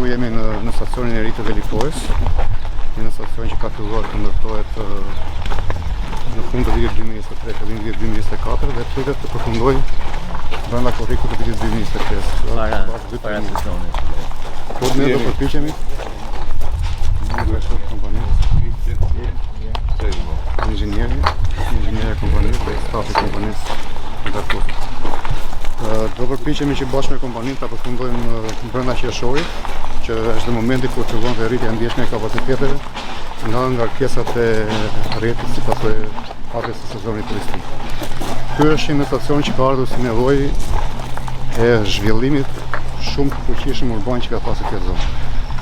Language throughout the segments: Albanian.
Këtu jemi në stacionin e ri të Velipojës, një stacion që ka filluar të ndërtohet në fund të vitit 2023 të vitit 2024 dhe pritet të përfundoj brenda korrikut të vitit 2025. Para sezonit. Po ne do përpiqemi inxhinieri kompanisë dhe stafi kompanisë do përpiqemi që bashkë me kompaninë ta përfundojmë brenda qershorit, që është momenti kur fillon të rritja e ndjeshme e kapaciteteve nga ngarkesat e rrjetit si pasojë hapjes së sezonit turistik. Ky është një stacion që ka ardhur si nevojë e zhvillimit shumë të fuqishëm urban që ka pasur kjo zonë.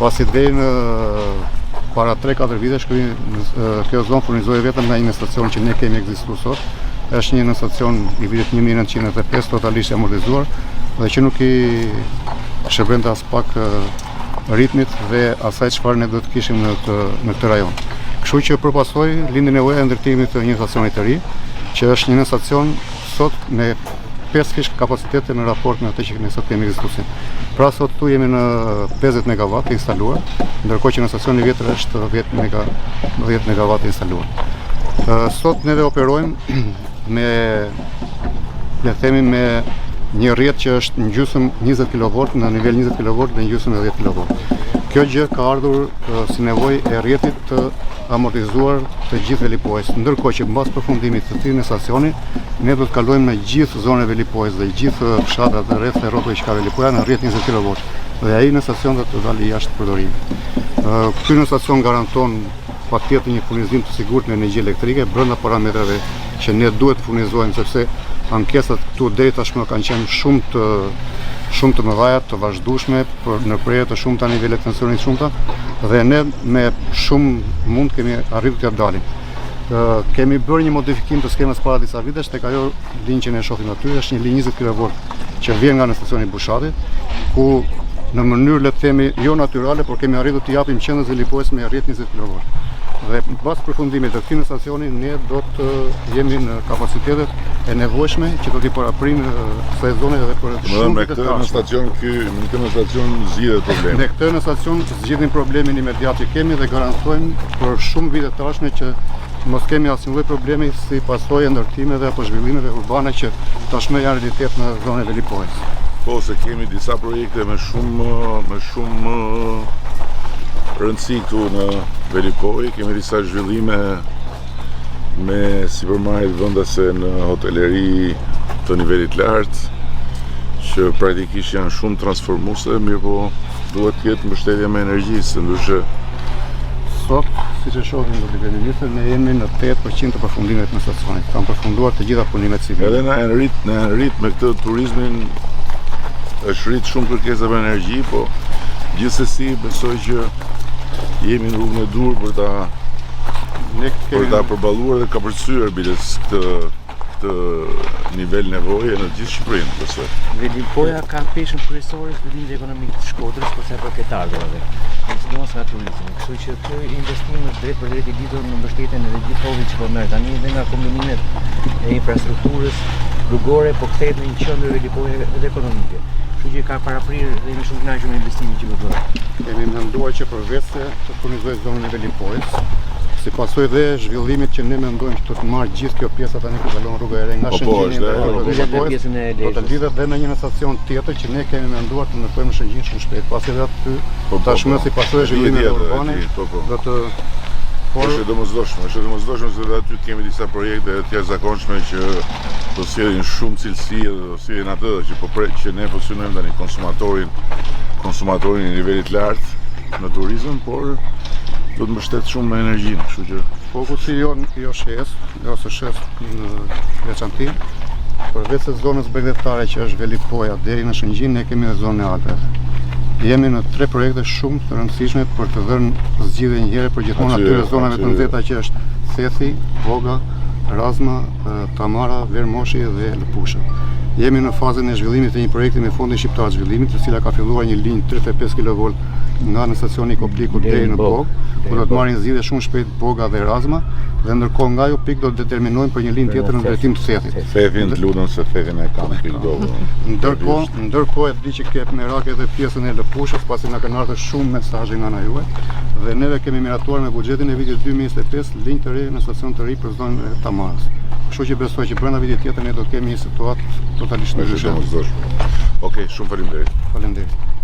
Pasi deri në para 3-4 vitesh kjo zonë furnizoi vetëm nga një stacion që ne kemi ekzistuar sot. Është një stacion i vitit 1905 totalisht amortizuar dhe që nuk i shërbente as pak ritmit dhe asaj çfarë ne do të kishim në këtë rajon. Kështu që përpasoj lindi nevoja e ndërtimit të një stacioni të ri, që është një stacion sot me 5 fish kapacitete në raport me atë që ne sot kemi ekzistuar. Pra sot tu jemi në 50 MW të instaluar, ndërkohë që në stacionin e vjetër është 10 MW të instaluar. Sot ne operojmë me një rrjet që është në gjysmë 20 kV, në nivel 20 kV dhe në gjysmë 10 kV. Kjo gjë ka ardhur si nevojë e rrjetit të amortizuar të gjithë Velipojës, ndërkohë që mbas përfundimit të këtij stacioni ne do të kalojmë në gjithë zonën e Velipojës dhe gjithë fshatrat dhe rreth e rrotëve që ka Velipoja në rrjet 20 kV. Dhe ai në stacion do të dalë jashtë përdorimit. Ky në stacion garanton patjetër një furnizim të sigurt në energji elektrike brenda parametrave që ne duhet të furnizojmë, sepse ankesat këtu deri tashmë kanë qenë shumë të mëdha, të vazhdueshme në prerje të shumta nivele tensionit të shumta dhe ne me shumë mund kemi arritur t'ia dalim. Kemi bërë një modifikim të skemës para disa vitesh tek ajo linjë që ne shohim aty, është një linjë 20 kV që vjen nga në stacioni Bushatit, ku në mënyrë le të themi jo natyrale, por kemi arritur të japim qendrës Velipojës me rrjet 20 kV. Dhe pas përfundimit të këtij stacioni ne do të jemi në kapacitetet e nevojshme që do t'i paraprim kësaj zone edhe për shumë të tashme. Në këtë stacion zgjidhet problemi. Ne këtë në stacion zgjidhim problemin imediat që kemi dhe garantojmë për shumë vite të tashme që mos kemi asnjë lloj problemi si pasojë e ndërtimeve apo zhvillimeve urbane që tashmë janë realitet në zonën e Velipojës. Po, se kemi disa projekte me shumë rëndësi këtu në Velipojë, kemi disa zhvillime me sipërmarrjet vendase në hoteleri të nivelit lartë, që praktikisht janë shumë transformuese, mirë po duhet të ketë mbështetje me energji, se ndryshe sot, siç e shohim në kryeministër, ne jemi në 8% të përfundimit në stacionit. Kam përfunduar të gjitha punimet civile. Edhe na rrit me këtë turizmin është rrit shumë kërkesa për energji, po gjithsesi besoj që jemi në rrugën e dur për ta përballuar dhe ka përcyer biles këtë nivel nevoje në gjithë Shqipërinë, besoj. Velipoja ka peshën kryesore zhvillimit ekonomik të Shkodrës, por sa për këtë ardhurave, sidomos nga turizmi. Kështu që ky investim është drejt për drejt i lidhur me mbështetjen e gjithë hovit që po merr tani edhe nga kombinimet e infrastrukturës rrugore, po kthehet në një qendër Velipoje edhe ekonomike. Kështu që ka paraprirë dhe jemi shumë të kënaqur me investimin që do bëjmë. Kemi menduar që përveç se të furnizojë zonën e Velipojës, si pasojë dhe zhvillimit që ne mendojmë që do të marrë gjithë kjo pjesë tani ku kalon rruga e re nga Shëngjini dhe Velipojës, do të lidhet dhe në një stacion tjetër që ne kemi menduar të ndërtojmë në Shëngjin shumë shpejt. Pasi edhe aty tashmë si pasojë zhvillimit urbane do të është domosdoshme se dhe aty kemi disa projekte të jashtëzakonshme që do sjellin shumë cilësi dhe do sjellin atë që ne funksionojmë tani konsumatorin në nivelit lartë në turizëm, por do të mbështet shumë me energjinë, kështu që fokusi jo shes, ose shes në veçantë, përveç se zonës bregdetare që është Velipoja deri në Shëngjin, ne kemi edhe zonën e Alpeve. Jemi në 3 projekte shumë të rëndësishme për të dhënë zgjidhje një herë për gjithmonë atyre zonave të nxehta që është Thethi, Voga, Razma, Tamara, Vermoshi dhe Lëpusha. Jemi në fazën e zhvillimit të një projekti me Fondin Shqiptar të Zhvillimit, e cila ka filluar një linjë 35 kV nga në stacioni Kopliku deri në Bog, ku do të marrin zgjidhje shumë shpejt Boga dhe Razma, Dhe ndërkohë nga ajo pikë do të determinojmë për një linjë tjetër në drejtim të Thethit. Thethin të lutem se Thethin e kanë pikë. Ndërkohë e di që ke merak edhe pjesën e lëpushës, pasi na kanë ardhur shumë mesazhe nga ana juaj. Dhe neve kemi miratuar me buxhetin e vitit 2025 linjë të re në stacion të ri për zonën e Tamarës. Kështu që besoj që brenda vitit tjetër ne do të kemi një situatë totalisht ndryshe. Okej, shumë faleminderit. Faleminderit.